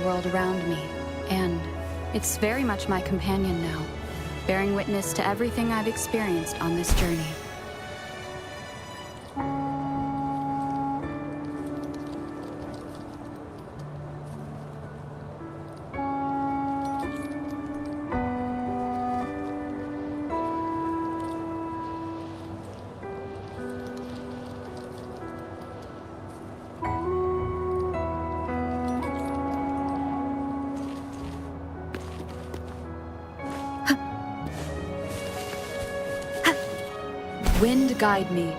world around me, and it's very much my companion now, bearing witness to everything I've experienced on this journey. Wind guide me.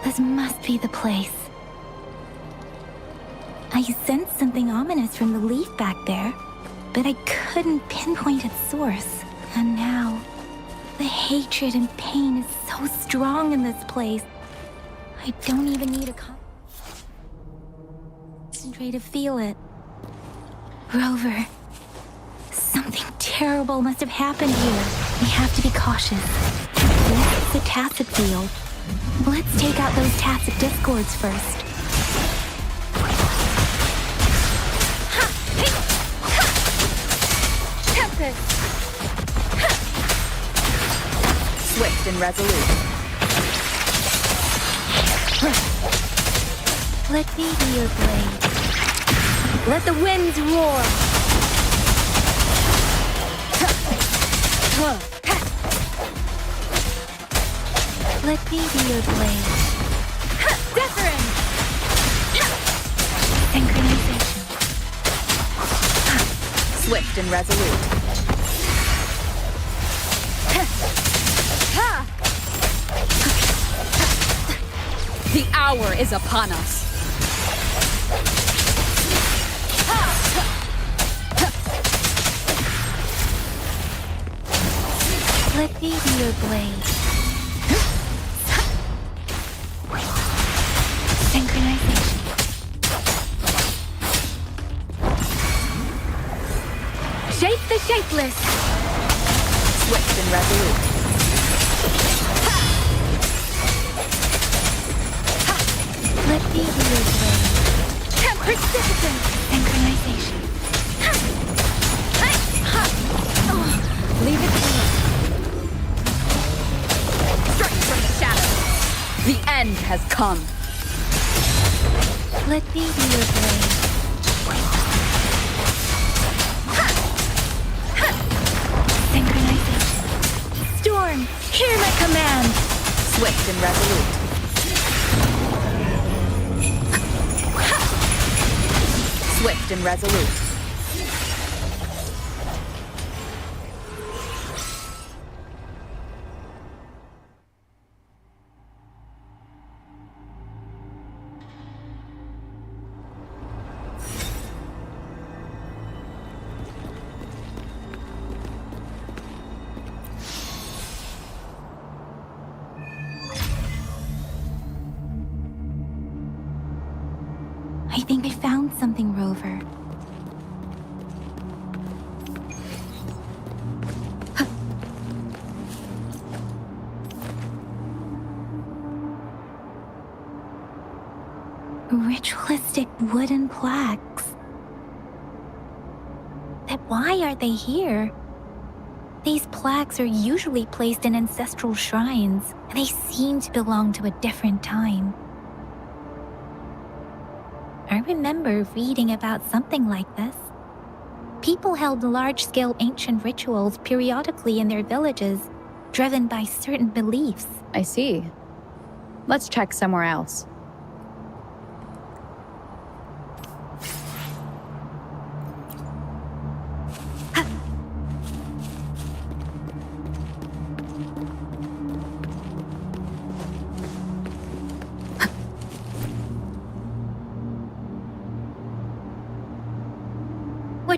This must be the place. I sensed something ominous from the leaf back there, but I couldn't pinpoint its source. And now, the hatred and pain is so strong in this place. I don't even need a concentrate to feel it. Rover, something terrible must have happened here. We have to be cautious. This is a tacit field. Let's take out those tacit discords first. Tempest! Swift and resolute. Let me be your blade. Let the winds roar. Let me be your blade. Deference! Synchronization. Swift and resolute. The hour is upon us. Let me be your blade. Synchronization. Shape the shapeless. Swift and resolute. Let me be your blade. Precipitant. Synchronization. Leave it clear. Strike from the shadows. The end has come. Let me be your blade. Synchronization. Storm, hear my command. Swift and resolute. Swift and resolute. I think I found something, Rover. Ritualistic wooden plaques. But why are they here? These plaques are usually placed in ancestral shrines, and they seem to belong to a different time. I remember reading about something like this. People held large-scale ancient rituals periodically in their villages, driven by certain beliefs. I see. Let's check somewhere else.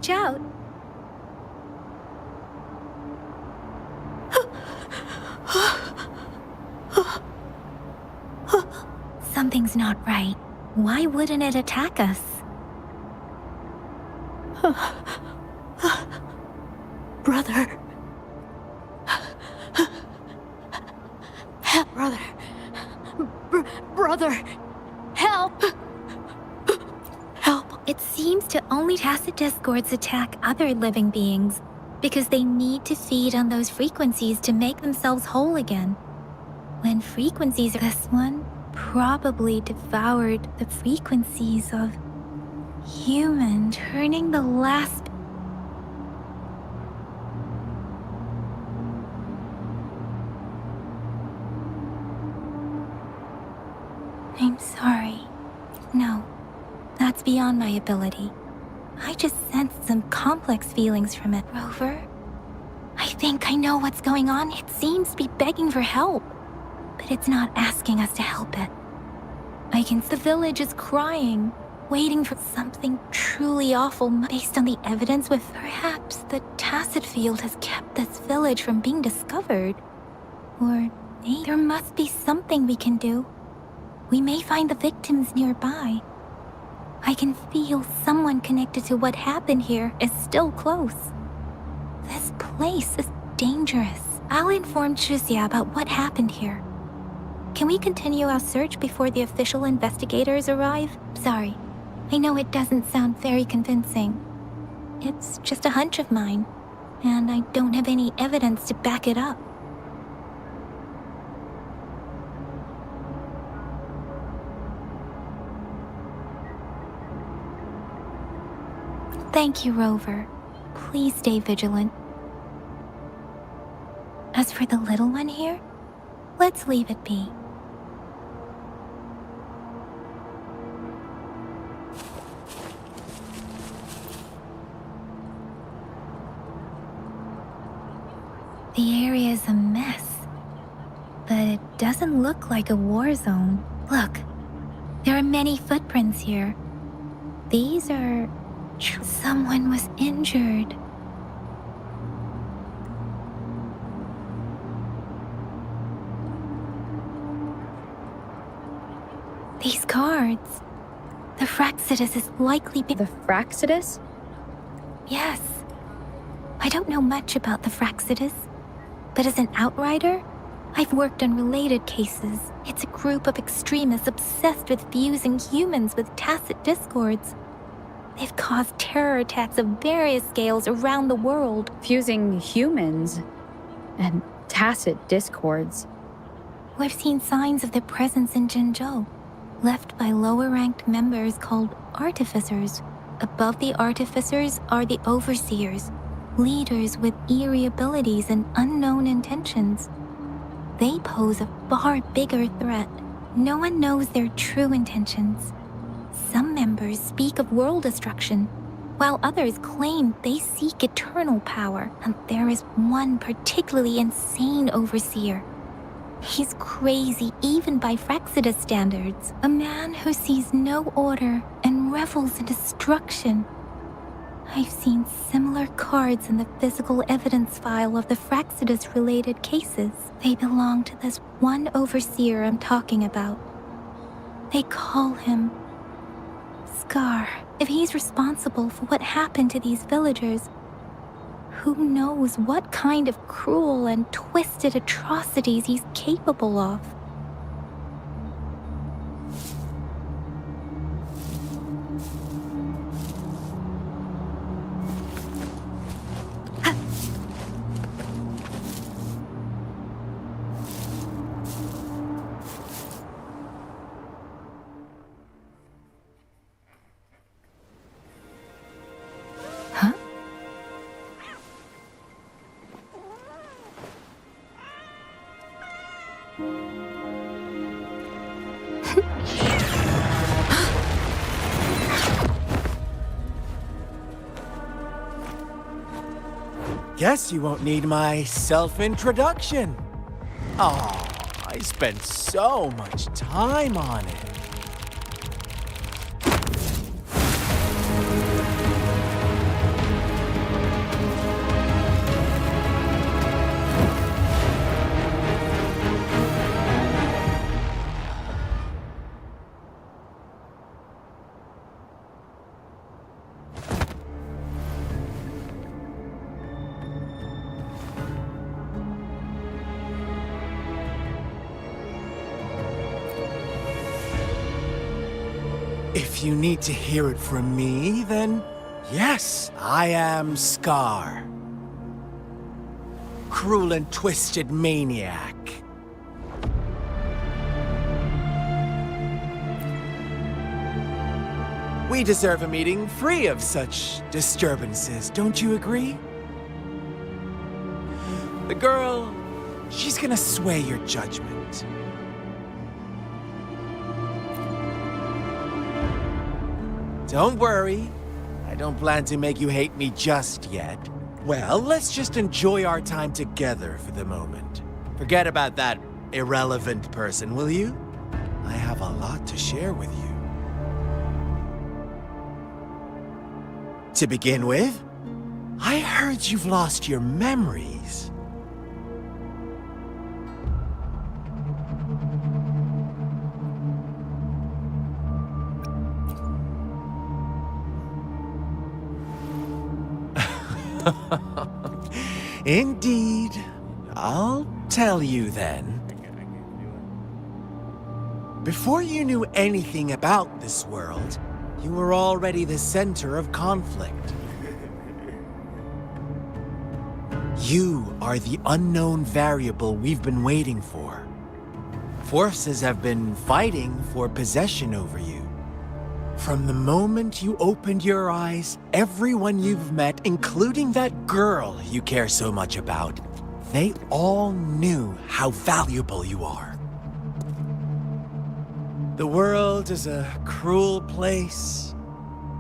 Watch out! Something's not right. Why wouldn't it attack us? Brother. Help, brother. Brother. Help. Help. It seems to only tacit discords attack other living beings because they need to feed on those frequencies to make themselves whole again. When frequencies are this one, probably devoured the frequencies of human, turning the last. I'm sorry. No, that's beyond my ability. I just sensed some complex feelings from it, Rover. I think I know what's going on. It seems to be begging for help, but it's not asking us to help it. I can see the village is crying, waiting for something truly awful based on the evidence with perhaps the tacit field has kept this village from being discovered. Or maybe there must be something we can do. We may find the victims nearby. I can feel someone connected to what happened here is still close. This place is dangerous. I'll inform Shuzia about what happened here. Can we continue our search before the official investigators arrive? Sorry, I know it doesn't sound very convincing. It's just a hunch of mine, and I don't have any evidence to back it up. Thank you, Rover. Please stay vigilant. As for the little one here, let's leave it be. The area is a mess, but it doesn't look like a war zone. Look, there are many footprints here. These are... Someone was injured. These cards. The Fraxidus is likely The Fraxidus? Yes. I don't know much about the Fraxidus, but as an outrider, I've worked on related cases. It's a group of extremists obsessed with fusing humans with tacit discords. They've caused terror attacks of various scales around the world. Fusing humans and tacit discords. We've seen signs of their presence in Jinzhou, left by lower-ranked members called artificers. Above the artificers are the overseers, leaders with eerie abilities and unknown intentions. They pose a far bigger threat. No one knows their true intentions. Some members speak of world destruction, while others claim they seek eternal power. And there is one particularly insane overseer. He's crazy even by Fraxidus standards. A man who sees no order and revels in destruction. I've seen similar cards in the physical evidence file of the Fraxidus-related cases. They belong to this one overseer I'm talking about. They call him Scar. If he's responsible for what happened to these villagers, who knows what kind of cruel and twisted atrocities he's capable of. Huh? Guess you won't need my self-introduction. Oh, I spent so much time on it. If you need to hear it from me, then yes, I am Scar. Cruel and twisted maniac. We deserve a meeting free of such disturbances, don't you agree? The girl, she's gonna sway your judgment. Don't worry, I don't plan to make you hate me just yet. Well, let's just enjoy our time together for the moment. Forget about that irrelevant person, will you? I have a lot to share with you. To begin with, I heard you've lost your memories. Indeed. I'll tell you then. Before you knew anything about this world, you were already the center of conflict. You are the unknown variable we've been waiting for. Forces have been fighting for possession over you. From the moment you opened your eyes, everyone you've met, including that girl you care so much about, they all knew how valuable you are. The world is a cruel place.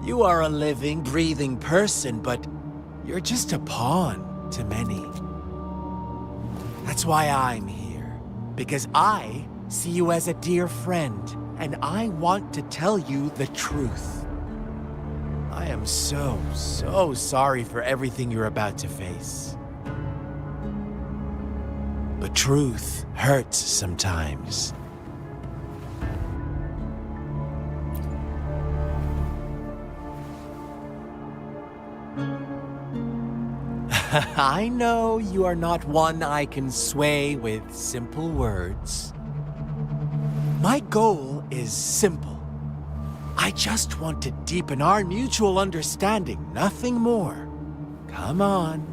You are a living, breathing person, but you're just a pawn to many. That's why I'm here, because I see you as a dear friend. And I want to tell you the truth. I am so sorry for everything you're about to face. But truth hurts sometimes. I know you are not one I can sway with simple words. My goal is simple. I just want to deepen our mutual understanding, nothing more. Come on.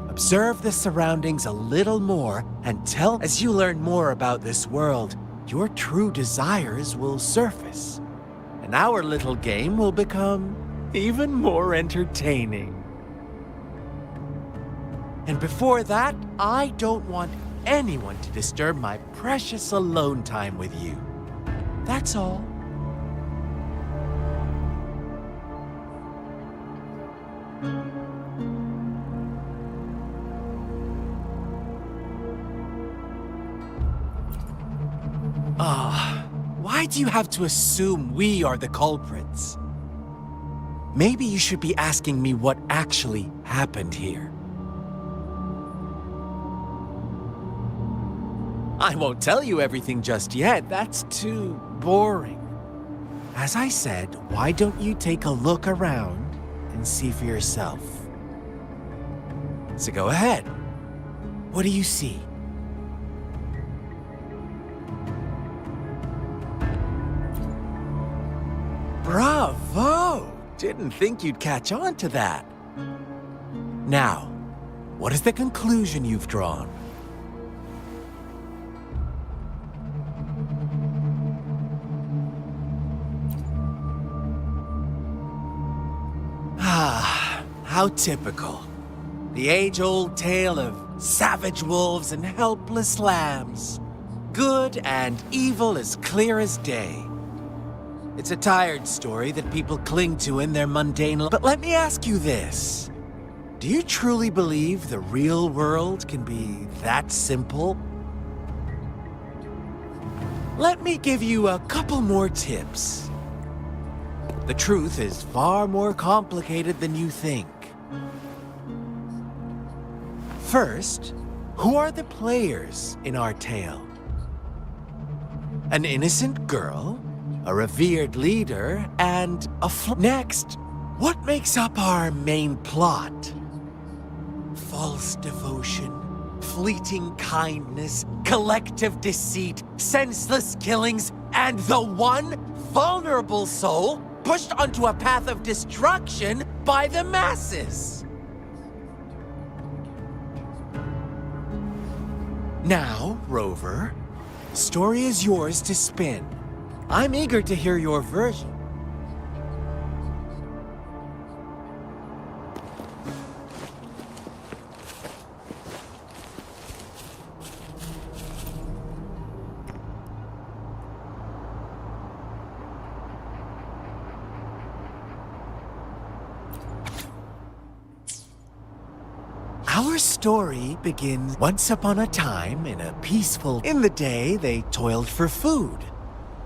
Observe the surroundings a little more and as you learn more about this world, your true desires will surface. And our little game will become even more entertaining. And before that, I don't want anyone to disturb my precious alone time with you. That's all. Why do you have to assume we are the culprits? Maybe you should be asking me what actually happened here. I won't tell you everything just yet. That's too boring. As I said, why don't you take a look around and see for yourself? So go ahead. What do you see? Bravo! Didn't think you'd catch on to that. Now, what is the conclusion you've drawn? How typical. The age-old tale of savage wolves and helpless lambs. Good and evil as clear as day. It's a tired story that people cling to in their mundane life. But let me ask you this. Do you truly believe the real world can be that simple? Let me give you a couple more tips. The truth is far more complicated than you think. First, who are the players in our tale? An innocent girl, a revered leader, and Next, what makes up our main plot? False devotion, fleeting kindness, collective deceit, senseless killings, and the one vulnerable soul pushed onto a path of destruction by the masses. Now, Rover, the story is yours to spin. I'm eager to hear your version. Our story begins once upon a time in a peaceful... In the day, they toiled for food.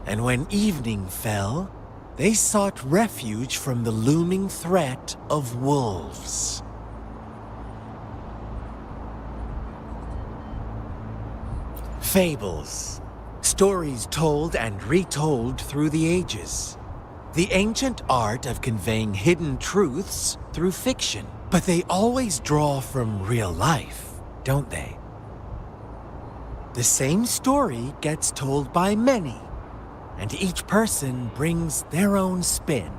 And when evening fell, they sought refuge from the looming threat of wolves. Fables. Stories told and retold through the ages. The ancient art of conveying hidden truths through fiction. But they always draw from real life, don't they? The same story gets told by many, and each person brings their own spin,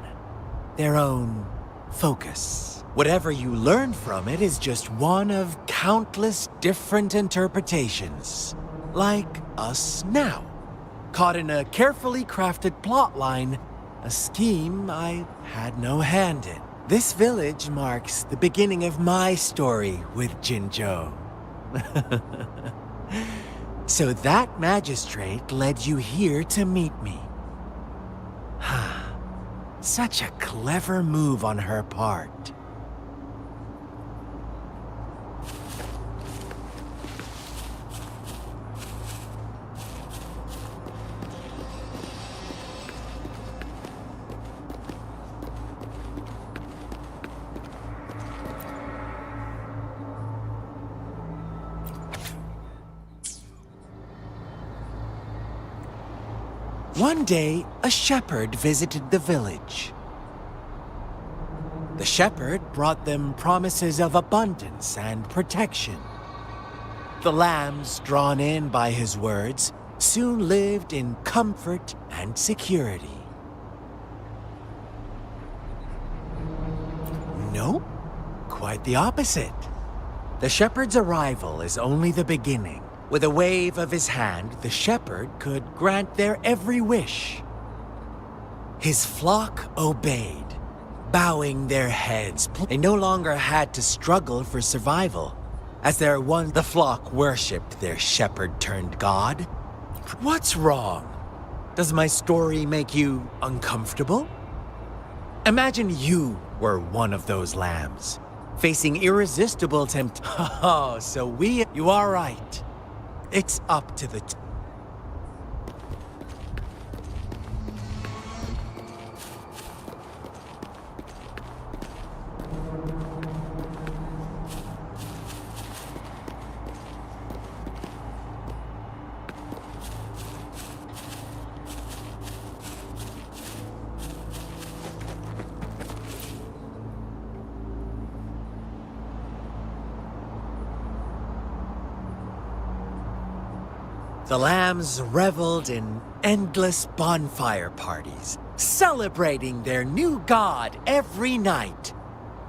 their own focus. Whatever you learn from it is just one of countless different interpretations, like us now, caught in a carefully crafted plotline, a scheme I had no hand in. This village marks the beginning of my story with Jinzhou. So that magistrate led you here to meet me. Such a clever move on her part. One day, a shepherd visited the village. The shepherd brought them promises of abundance and protection. The lambs, drawn in by his words, soon lived in comfort and security. No, quite the opposite. The shepherd's arrival is only the beginning. With a wave of his hand, the shepherd could grant their every wish. His flock obeyed, bowing their heads. They no longer had to struggle for survival, as the flock worshipped their shepherd-turned-god. What's wrong? Does my story make you uncomfortable? Imagine you were one of those lambs, facing irresistible Oh, you are right. It's up to the... The lambs reveled in endless bonfire parties, celebrating their new god every night.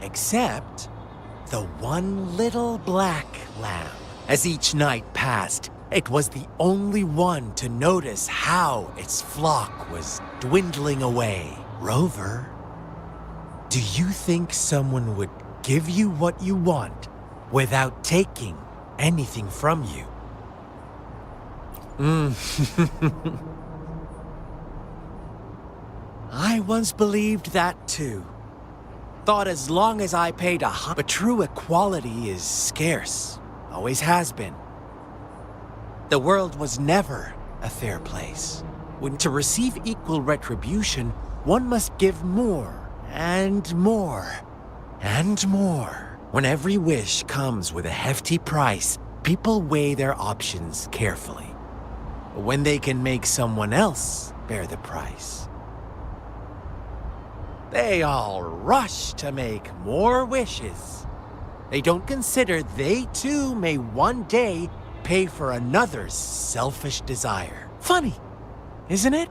Except the one little black lamb. As each night passed, it was the only one to notice how its flock was dwindling away. Rover, do you think someone would give you what you want without taking anything from you? I once believed that too. Thought as long as I paid but true equality is scarce. Always has been. The world was never a fair place. When to receive equal retribution, one must give more, and more, and more. When every wish comes with a hefty price, people weigh their options carefully. When they can make someone else bear the price, they all rush to make more wishes. They don't consider they too may one day pay for another's selfish desire. Funny, isn't it?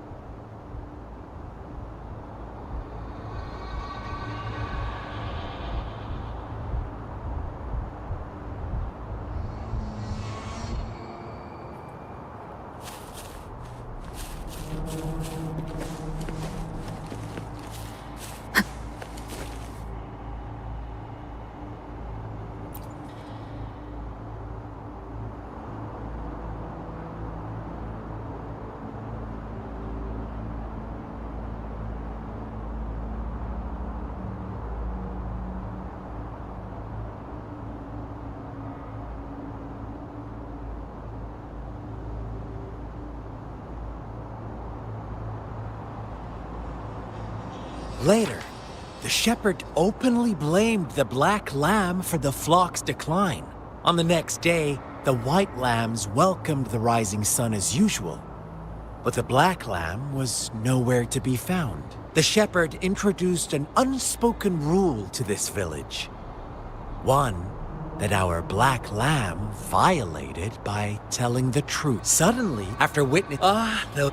Later, the shepherd openly blamed the black lamb for the flock's decline. On the next day, the white lambs welcomed the rising sun as usual, but the black lamb was nowhere to be found. The shepherd introduced an unspoken rule to this village. One that our black lamb violated by telling the truth. Suddenly, after witnessing... no.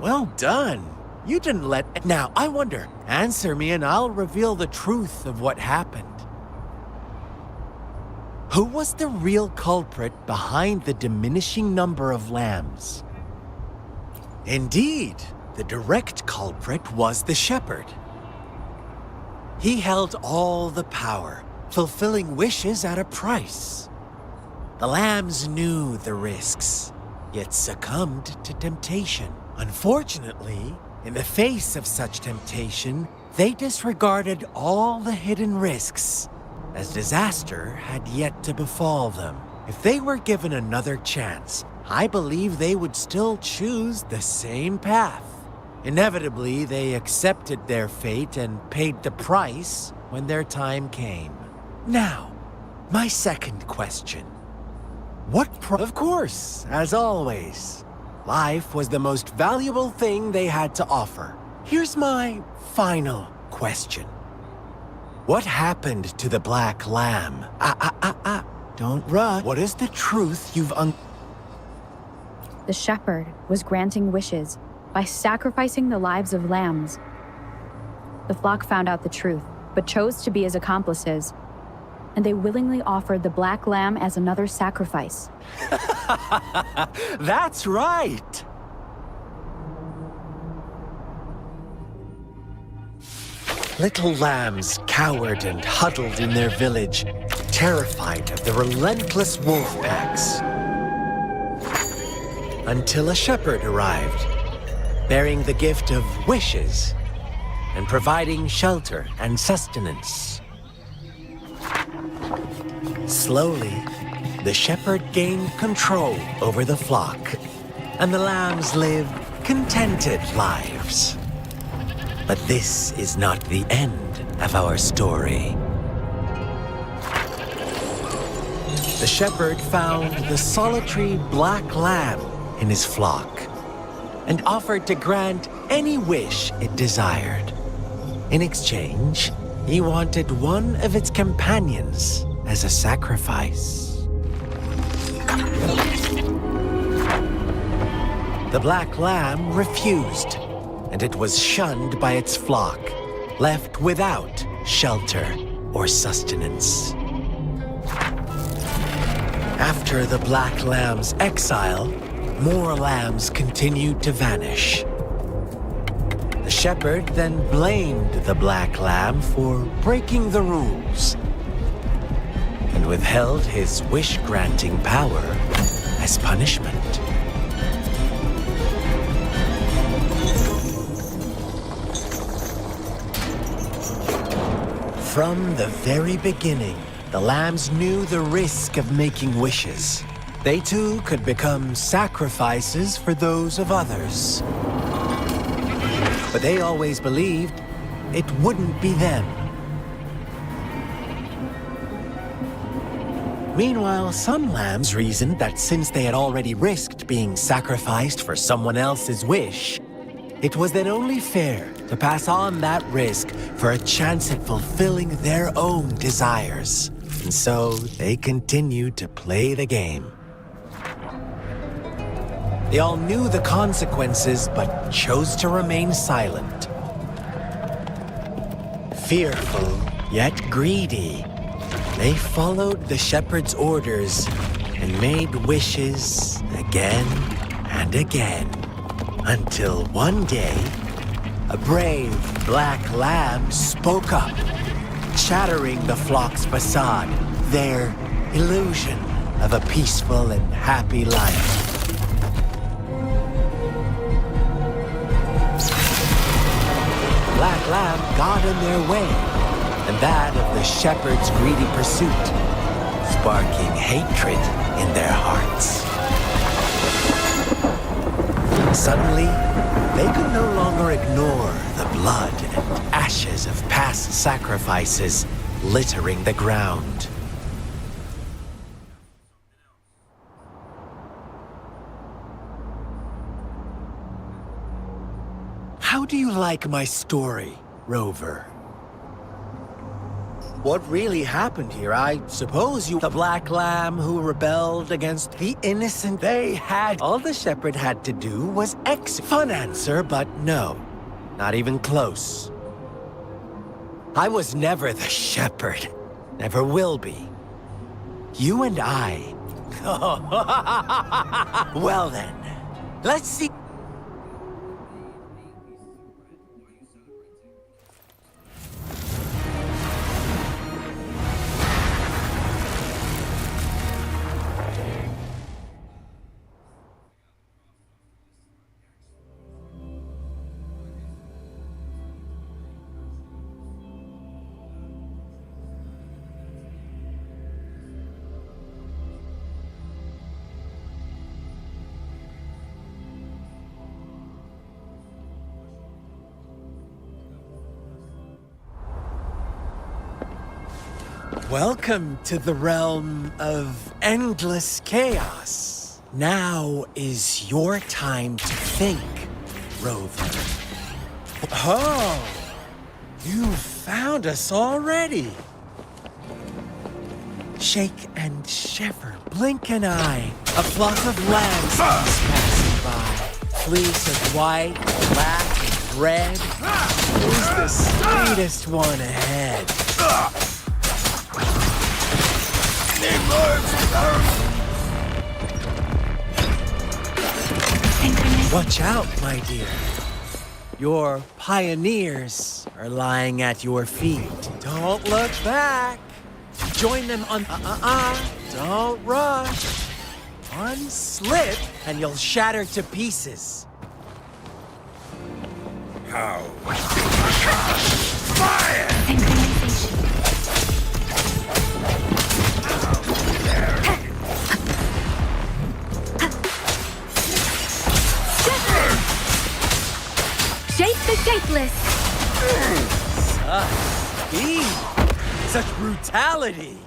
Well done. You didn't let... Now, I wonder, answer me and I'll reveal the truth of what happened. Who was the real culprit behind the diminishing number of lambs? Indeed, the direct culprit was the shepherd. He held all the power, fulfilling wishes at a price. The lambs knew the risks, yet succumbed to temptation. Unfortunately, in the face of such temptation, they disregarded all the hidden risks, as disaster had yet to befall them. If they were given another chance, I believe they would still choose the same path. Inevitably, they accepted their fate and paid the price when their time came. Now, my second question. Of course, as always. Life was the most valuable thing they had to offer. Here's my final question. What happened to the black lamb? Don't rush. What is the truth you've The shepherd was granting wishes by sacrificing the lives of lambs. The flock found out the truth, but chose to be his accomplices, and they willingly offered the black lamb as another sacrifice. That's right! Little lambs cowered and huddled in their village, terrified of the relentless wolf packs. Until a shepherd arrived, bearing the gift of wishes and providing shelter and sustenance. Slowly, the shepherd gained control over the flock, and the lambs lived contented lives. But this is not the end of our story. The shepherd found the solitary black lamb in his flock and offered to grant any wish it desired. In exchange, he wanted one of its companions as a sacrifice. The black lamb refused, and it was shunned by its flock, left without shelter or sustenance. After the black lamb's exile, more lambs continued to vanish. The shepherd then blamed the black lamb for breaking the rules and withheld his wish-granting power as punishment. From the very beginning, the lambs knew the risk of making wishes. They too could become sacrifices for those of others. But they always believed it wouldn't be them. Meanwhile, some lambs reasoned that since they had already risked being sacrificed for someone else's wish, it was then only fair to pass on that risk for a chance at fulfilling their own desires. And so they continued to play the game. They all knew the consequences, but chose to remain silent. Fearful, yet greedy, they followed the shepherd's orders and made wishes again and again. Until one day, a brave black lamb spoke up, shattering the flock's facade, their illusion of a peaceful and happy life. got in their way, and that of the shepherd's greedy pursuit, sparking hatred in their hearts. Suddenly, they could no longer ignore the blood and ashes of past sacrifices littering the ground. How do you like my story, Rover? What really happened here, I suppose the Black Lamb who rebelled against the innocent they had. All the shepherd had to do was Fun answer, but no. Not even close. I was never the shepherd. Never will be. You and I. Well then, let's see. Welcome to the realm of endless chaos. Now is your time to think, Rover. Oh, you found us already. Shake and shiver, blink an eye. A flock of lambs is passing by. Fleece of white, black, and red. Who's the sweetest one ahead? Watch out, my dear. Your pioneers are lying at your feet. Don't look back. Join them on... Don't rush. One slip and you'll shatter to pieces. How? Fire! Shape the shapeless! Such speed! Such brutality!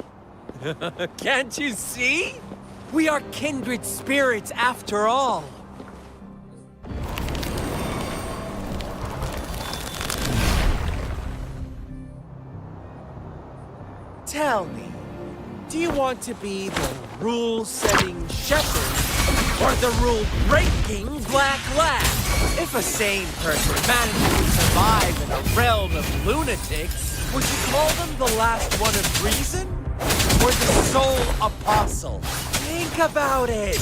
Can't you see? We are kindred spirits after all. Tell me, do you want to be the rule-setting shepherd or the rule-breaking Black Lamb? If a sane person managed to survive in a realm of lunatics, would you call them the last one of reason? Or the sole apostle? Think about it!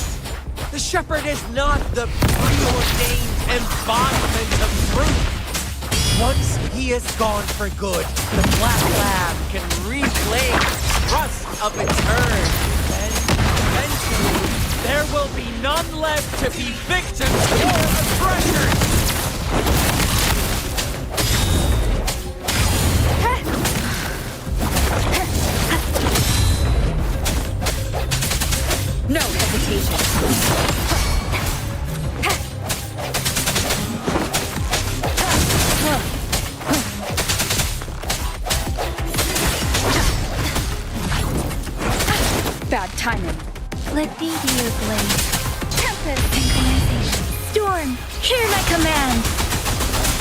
The shepherd is not the preordained embodiment of truth. Once he is gone for good, the Black Lamb can reclaim the trust of its herd. And eventually, there will be none left to be victims or aggressors! No hesitation. Bad timing. Let be your blade. Tempest synchronization. Storm, hear my command.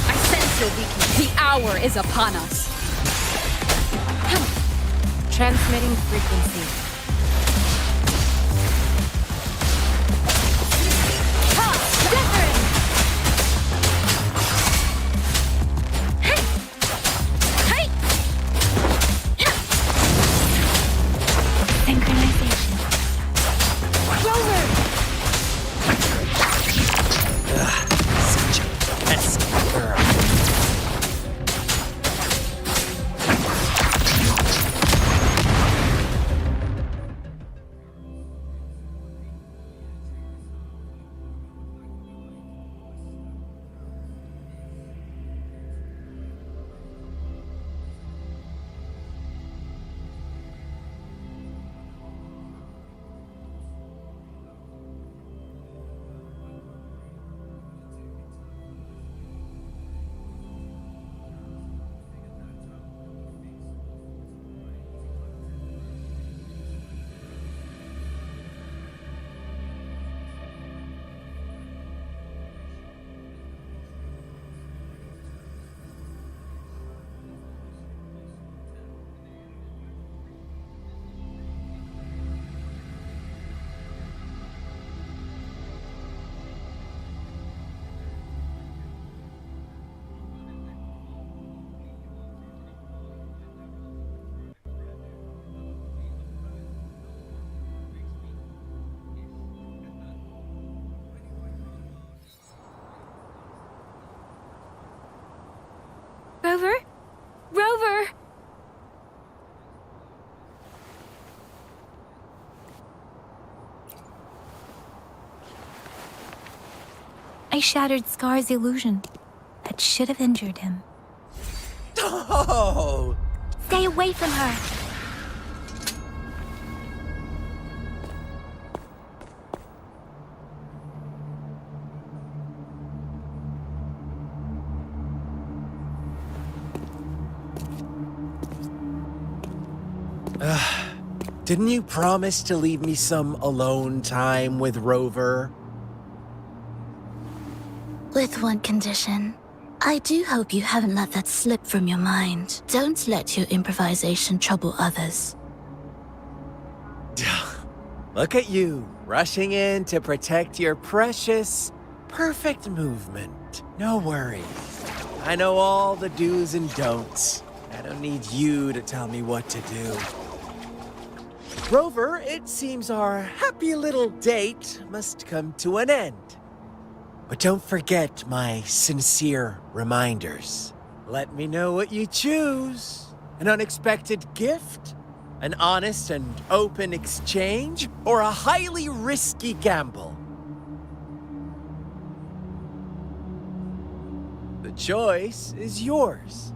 I sense your weakness. The hour is upon us. Transmitting frequency. I shattered Scar's illusion. That should have injured him. Oh! Stay away from her! Didn't you promise to leave me some alone time with Rover? With one condition. I do hope you haven't let that slip from your mind. Don't let your improvisation trouble others. Look at you, rushing in to protect your precious, perfect movement. No worries. I know all the do's and don'ts. I don't need you to tell me what to do. Rover, it seems our happy little date must come to an end. But don't forget my sincere reminders. Let me know what you choose. An unexpected gift? An honest and open exchange? Or a highly risky gamble? The choice is yours.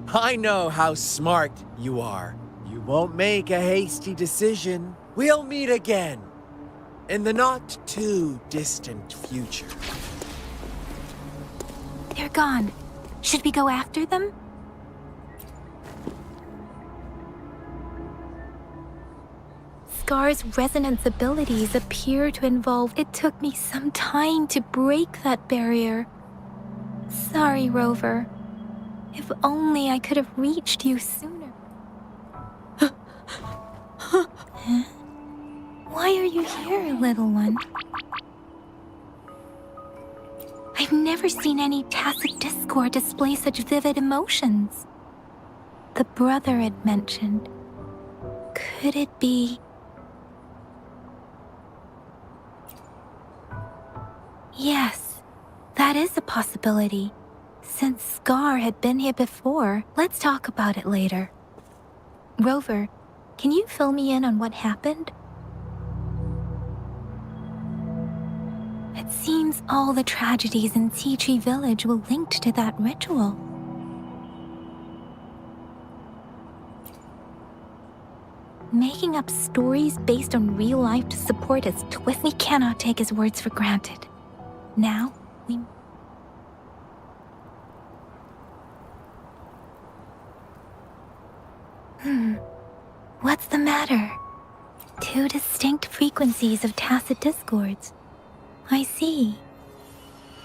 I know how smart you are. You won't make a hasty decision. We'll meet again in the not-too-distant future. They're gone. Should we go after them? Scar's resonance abilities appear to involve. It took me some time to break that barrier. Sorry, Rover. If only I could have reached you sooner. Huh? Why are you here, little one? I've never seen any tacit discord display such vivid emotions. The brother it mentioned. Could it be? Yes, that is a possibility. Since Scar had been here before, let's talk about it later. Rover, can you fill me in on what happened? It seems all the tragedies in Tea Tree Village were linked to that ritual. Making up stories based on real life to support his twist, we cannot take his words for granted. Now, we... What's the matter? Two distinct frequencies of tacit discords. I see.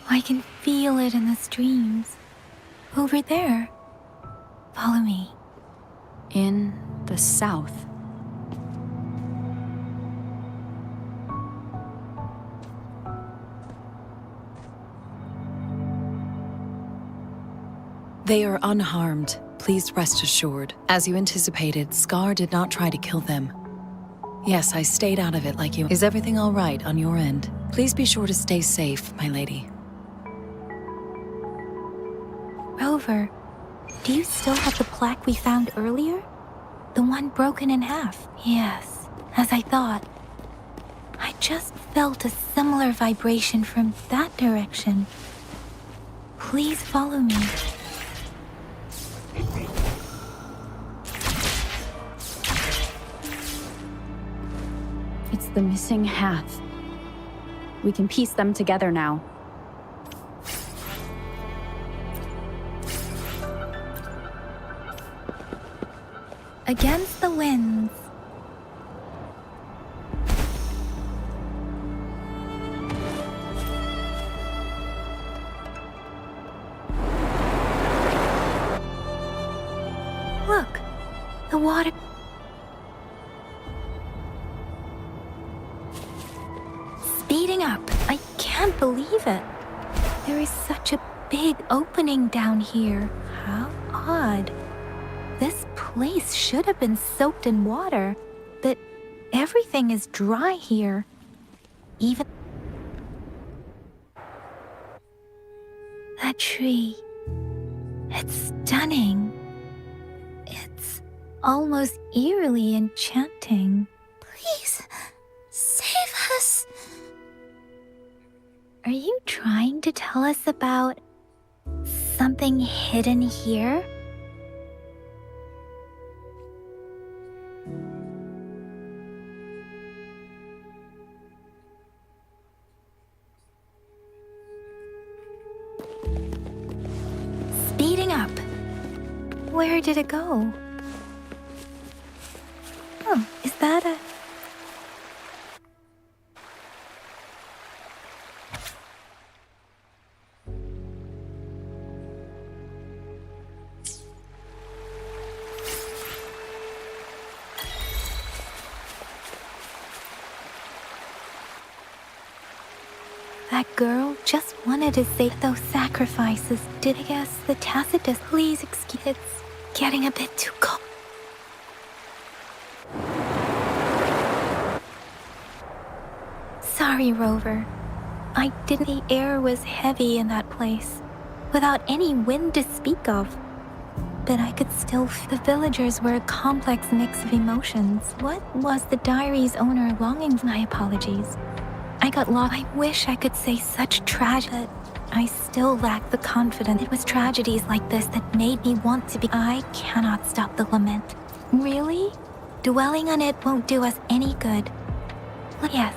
I can feel it in the streams. Over there. Follow me. In the south. They are unharmed. Please rest assured. As you anticipated, Scar did not try to kill them. Yes, I stayed out of it like you. Is everything all right on your end? Please be sure to stay safe, my lady. Rover, do you still have the plaque we found earlier? The one broken in half? Yes, as I thought. I just felt a similar vibration from that direction. Please follow me. It's the missing half. We can piece them together now. Against the winds. Look, the water. Speeding up. I can't believe it. There is such a big opening down here. How odd. This place should have been soaked in water, but everything is dry here. Even that tree. It's stunning. It's almost eerily enchanting. Please, save us. Are Are you trying to tell us about something hidden here? Speeding up. Where did it go? Oh, is that a... That girl just wanted to say those sacrifices. Did I guess the Tacitus? Please excuse, it's getting a bit too cold. Sorry, Rover. I didn't. The air was heavy in that place, without any wind to speak of. But I could still the villagers were a complex mix of emotions. What was the diary's owner longing for? My apologies. I got lost. I wish I could say such tragedy. I still lack the confidence. It was tragedies like this that made me want to be. I cannot stop the lament. Really? Dwelling on it won't do us any good. Yes,